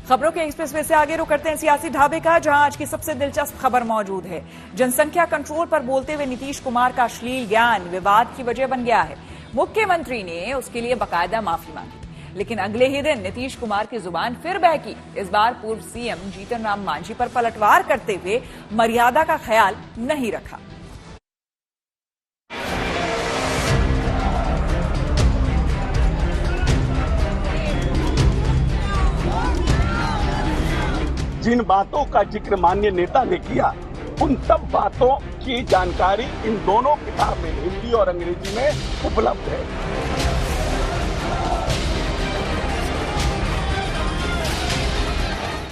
खबरों के एक्सप्रेसवे से आगे रुख करते हैं सियासी ढाबे का, जहां आज की सबसे दिलचस्प खबर मौजूद है। जनसंख्या कंट्रोल पर बोलते हुए नीतीश कुमार का अश्लील ज्ञान विवाद की वजह बन गया है। मुख्यमंत्री ने उसके लिए बाकायदा माफी मांगी, लेकिन अगले ही दिन नीतीश कुमार की जुबान फिर बहकी। इस बार पूर्व सीएम जीतन राम मांझी पर पलटवार करते हुए मर्यादा का ख्याल नहीं रखा। जिन बातों का जिक्र माननीय नेता ने किया, उन सब बातों की जानकारी इन दोनों किताब में, हिंदी और अंग्रेजी में, उपलब्ध है।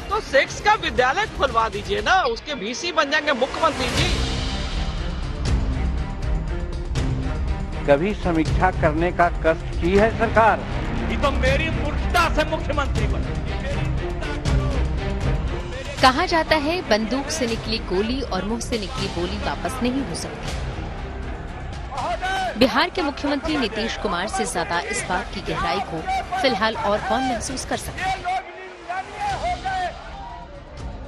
तो सेक्स का विद्यालय खुलवा दीजिए ना, उसके वीसी बन जाएंगे मुख्यमंत्री जी। कभी समीक्षा करने का कष्ट की है सरकार? ये तो मेरी मूर्खता से मुख्यमंत्री बने। कहा जाता है बंदूक से निकली गोली और मुंह से निकली बोली वापस नहीं हो सकती। बिहार के मुख्यमंत्री नीतीश कुमार से ज्यादा इस बात की गहराई को फिलहाल और कौन महसूस कर सकता है।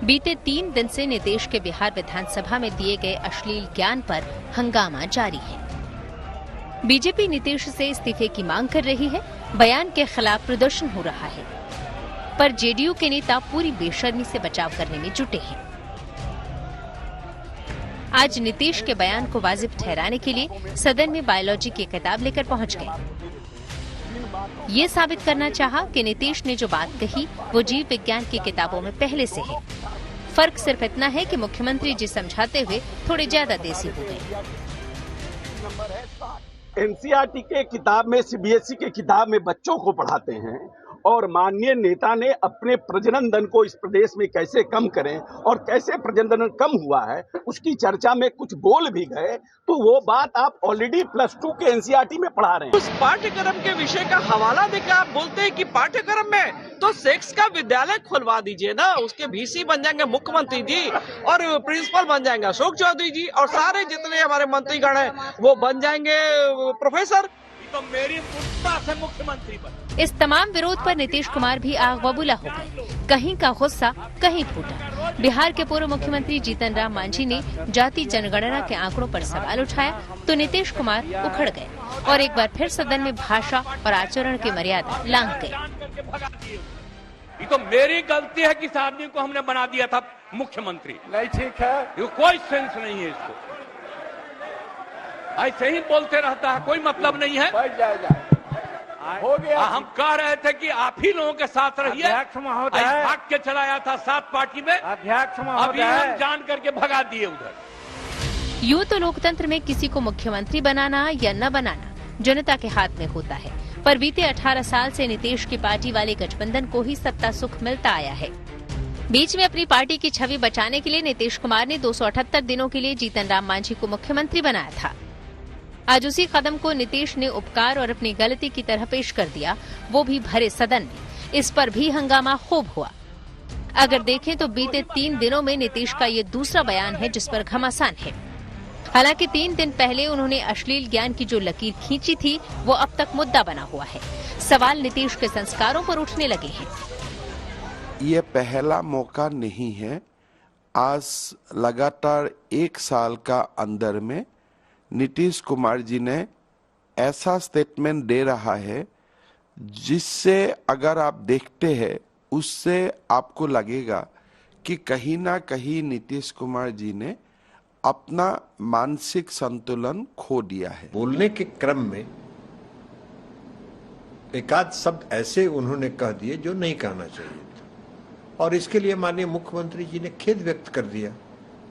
बीते 3 दिन से नीतीश के बिहार विधानसभा में दिए गए अश्लील ज्ञान पर हंगामा जारी है। बीजेपी नीतीश से इस्तीफे की मांग कर रही है, बयान के खिलाफ प्रदर्शन हो रहा है, पर जेडीयू के नेता पूरी बेशर्मी से बचाव करने में जुटे हैं। आज नीतीश के बयान को वाजिब ठहराने के लिए सदन में बायोलॉजी की किताब लेकर पहुंच गए। ये साबित करना चाहा कि नीतीश ने जो बात कही वो जीव विज्ञान की किताबों में पहले से है। फर्क सिर्फ इतना है कि मुख्यमंत्री जी समझाते हुए थोड़े ज्यादा देसी हो गए। एनसीईआरटी के किताब में, सीबीएसई के किताब में बच्चों को पढ़ाते हैं, और माननीय नेता ने अपने प्रजनन दर को इस प्रदेश में कैसे कम करें और कैसे प्रजनन कम हुआ है, उसकी चर्चा में कुछ बोल भी गए, तो वो बात आप ऑलरेडी +2 के एनसीईआरटी में पढ़ा रहे हैं। उस पाठ्यक्रम के विषय का हवाला देकर आप बोलते हैं कि पाठ्यक्रम में तो सेक्स का विद्यालय खुलवा दीजिए ना, उसके वीसी बन जाएंगे मुख्यमंत्री जी और प्रिंसिपल बन जाएंगे अशोक चौधरी जी, और सारे जितने हमारे मंत्रीगण हैं वो बन जाएंगे प्रोफेसर। तो मेरी मूर्खता से मुख्यमंत्री बने। इस तमाम विरोध पर नीतीश कुमार भी आग बबूला हो गए। कहीं का गुस्सा कहीं फूटा। बिहार के पूर्व मुख्यमंत्री जीतन राम मांझी ने जाति जनगणना के आंकड़ों पर सवाल उठाया तो नीतीश कुमार उखड़ गए और एक बार फिर सदन में भाषा और आचरण की मर्यादा लांघ गए। ये तो मेरी गलती है कि इस आदमी को हमने बना दिया था मुख्यमंत्री। नहीं ठीक है, ये कोई सेंस नहीं है इसको, ऐसे ही बोलते रहता है, कोई मतलब नहीं है। हो गया। हम कह रहे थे कि आप ही लोगों के साथ रहिए। अध्यक्ष महोदय, भाग के चलाया था 7 पार्टी में, अध्यक्ष अभी महोदय, हम जान करके भगा दिए उधर। यूं तो लोकतंत्र में किसी को मुख्यमंत्री बनाना या न बनाना जनता के हाथ में होता है, पर बीते 18 साल से नीतीश की पार्टी वाले गठबंधन को ही सत्ता सुख मिलता आया है। बीच में अपनी पार्टी की छवि बचाने के लिए नीतीश कुमार ने 278 दिनों के लिए जीतन राम मांझी को मुख्यमंत्री बनाया था। आज उसी कदम को नीतीश ने उपकार और अपनी गलती की तरह पेश कर दिया, वो भी भरे सदन में। इस पर भी हंगामा खूब हुआ। अगर देखें तो बीते 3 दिनों में नीतीश का ये दूसरा बयान है जिस पर घमासान है। हालांकि 3 दिन पहले उन्होंने अश्लील ज्ञान की जो लकीर खींची थी वो अब तक मुद्दा बना हुआ है। सवाल नीतीश के संस्कारों पर उठने लगे हैं। ये पहला मौका नहीं है। आज लगातार 1 साल का अंदर में नीतीश कुमार जी ने ऐसा स्टेटमेंट दे रहा है जिससे अगर आप देखते हैं उससे आपको लगेगा कि कहीं ना कहीं नीतीश कुमार जी ने अपना मानसिक संतुलन खो दिया है। बोलने के क्रम में एकाध शब्द ऐसे उन्होंने कह दिए जो नहीं कहना चाहिए था, और इसके लिए माननीय मुख्यमंत्री जी ने खेद व्यक्त कर दिया,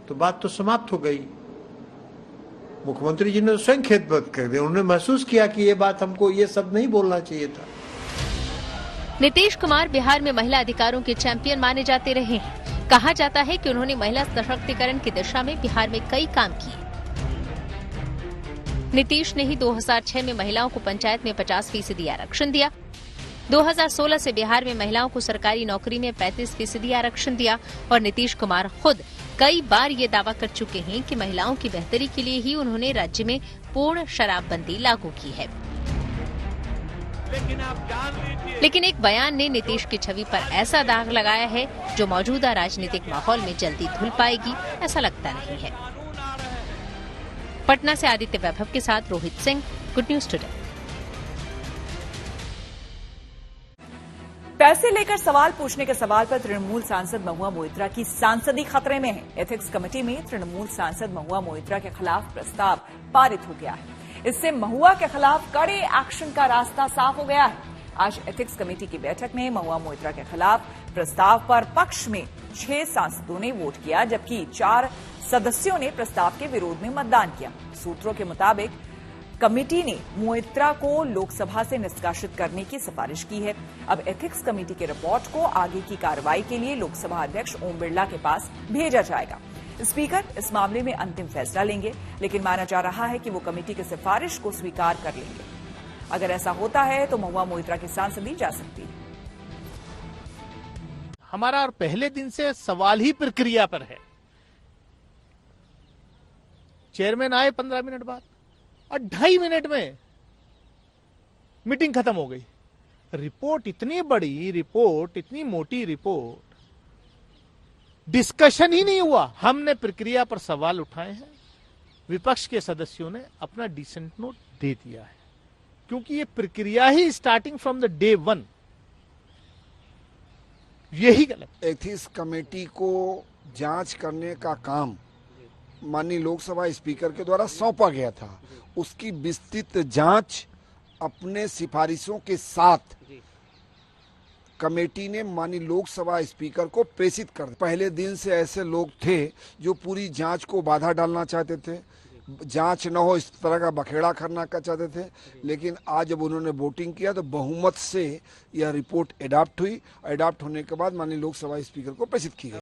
तो बात तो समाप्त हो गई। मुख्यमंत्री जी ने स्वयं खेद व्यक्त कर दिया, उन्होंने महसूस किया कि ये बात हमको ये सब नहीं बोलना चाहिए था। नीतीश कुमार बिहार में महिला अधिकारों के चैंपियन माने जाते रहे हैं। कहा जाता है कि उन्होंने महिला सशक्तिकरण की दिशा में बिहार में कई काम किए। नीतीश ने ही 2006 में महिलाओं को पंचायत में 50% आरक्षण दिया। 2016 से बिहार में महिलाओं को सरकारी नौकरी में 35% आरक्षण दिया और नीतीश कुमार खुद कई बार ये दावा कर चुके हैं कि महिलाओं की बेहतरी के लिए ही उन्होंने राज्य में पूर्ण शराबबंदी लागू की है। लेकिन आप जान लीजिए, लेकिन एक बयान ने नीतीश की छवि पर ऐसा दाग लगाया है जो मौजूदा राजनीतिक माहौल में जल्दी धुल पाएगी ऐसा लगता नहीं है। पटना से आदित्य वैभव के साथ Rohit Singh, good news today. पैसे लेकर सवाल पूछने के सवाल पर तृणमूल सांसद महुआ मोइत्रा की सांसदी खतरे में है। एथिक्स कमेटी में तृणमूल सांसद महुआ मोइत्रा के खिलाफ प्रस्ताव पारित हो गया है। इससे महुआ के खिलाफ कड़े एक्शन का रास्ता साफ हो गया है। आज एथिक्स कमेटी की बैठक में महुआ मोइत्रा के खिलाफ प्रस्ताव पर पक्ष में 6 सांसदों ने वोट किया, जबकि 4 सदस्यों ने प्रस्ताव के विरोध में मतदान किया। सूत्रों के मुताबिक कमेटी ने मोइत्रा को लोकसभा से निष्कासित करने की सिफारिश की है। अब एथिक्स कमेटी की रिपोर्ट को आगे की कार्रवाई के लिए लोकसभा अध्यक्ष ओम बिरला के पास भेजा जाएगा। स्पीकर इस मामले में अंतिम फैसला लेंगे, लेकिन माना जा रहा है कि वो कमेटी की सिफारिश को स्वीकार कर लेंगे। अगर ऐसा होता है तो महुआ मोइत्रा की सांसदी जा सकती है। हमारा और पहले दिन से सवाल ही प्रक्रिया पर है। चेयरमैन आए 15 मिनट बाद और 2.5 मिनट में मीटिंग खत्म हो गई। रिपोर्ट इतनी बड़ी रिपोर्ट, इतनी मोटी रिपोर्ट, डिस्कशन ही नहीं हुआ। हमने प्रक्रिया पर सवाल उठाए हैं, विपक्ष के सदस्यों ने अपना डिसेंट नोट दे दिया है, क्योंकि ये प्रक्रिया ही स्टार्टिंग फ्रॉम द डे 1 यही गलत। एथिक्स कमेटी को जांच करने का काम माननीय लोकसभा स्पीकर के द्वारा सौंपा गया था। उसकी विस्तृत जांच अपने सिफारिशों के साथ कमेटी ने माननीय लोकसभा स्पीकर को प्रेषित कर दिया। पहले दिन से ऐसे लोग थे जो पूरी जांच को बाधा डालना चाहते थे, जांच न हो इस तरह का बखेड़ा करना चाहते थे, लेकिन आज जब उन्होंने वोटिंग किया तो बहुमत से यह रिपोर्ट एडॉप्ट हुई। एडॉप्ट होने के बाद माननीय लोकसभा स्पीकर को प्रेषित की गई।